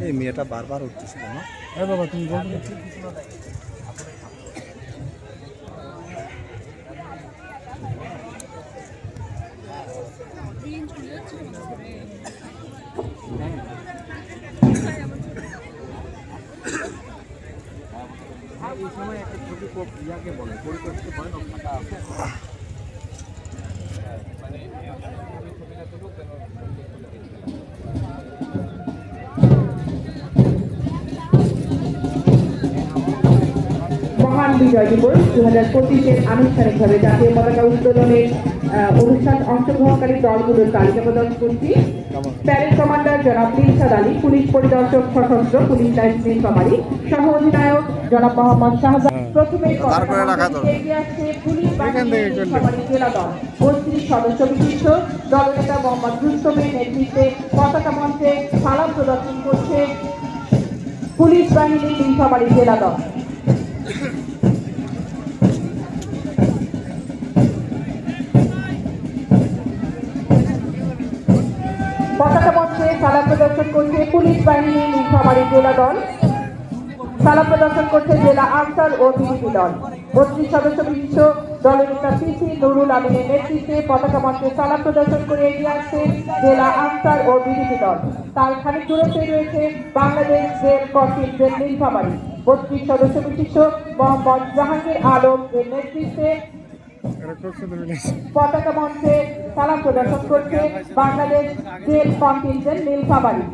এই মেয়েটা বারবার উঠতেছিল না। হ্যাঁ বাবা তুমি বলো। এই সময় একটা ছবি ইয়াকে বলে পরিকল্পিত হয় না ফাঁকা আছে মানে ছবিটা তুলুক কেন মহান বিজয় দিবস 2025-এর আনুষ্ঠানিকভাবে জাতীয় পতাকা উত্তোলনের অনুষ্ঠান অংশগ্রহণকারী দলগুলোর তালিকা প্রদান করছি। প্যারেড কমান্ডার জনাব দিলশাদ আলী, পুলিশ পরিদর্শক সশস্ত্র পুলিশ লাইন নীলফামারী, সহ অধিনায়ক জনাব মোহাম্মদ শাহজাদ। প্রথমে এগিয়ে আসছে পুলিশ বাহিনী নীলফামারী জেলা দল 32 সদস্য বিশিষ্ট দলনেতা মোহাম্মদ রুস্তমের নেতৃত্বে পতাকা মঞ্চে সালাম প্রদর্শন করছে পুলিশ বাহিনী নীলফামারী জেলা দল। পতাকা মঞ্চে সালাম প্রদর্শন করছে পুলিশ বাহিনী নীলফামারী জেলা দল। সালাম প্রদর্শন করছে জেলা আনসার ও বিজিবি দল 32 সদস্য বিশিষ্ট দলের নেতা সিসি নুরুল আমিনের নেতৃত্বে পতাকা মঞ্চে সালাম প্রদর্শন করে এগিয়ে আসছে জেলা আনসার ও বিজিবি দল। তার খানিক দূরত্বে রয়েছে বাংলাদেশ রেল কর্তৃক রেল নীলফামারী 32 সদস্য বিশিষ্ট মোহাম্মদ জাহাঙ্গীর আলম এর নেতৃত্বে পতাকা মঞ্চে সালাম প্রদর্শন করছে বাংলাদেশ রেল কন্টিনজেন্ট নীলফামারী।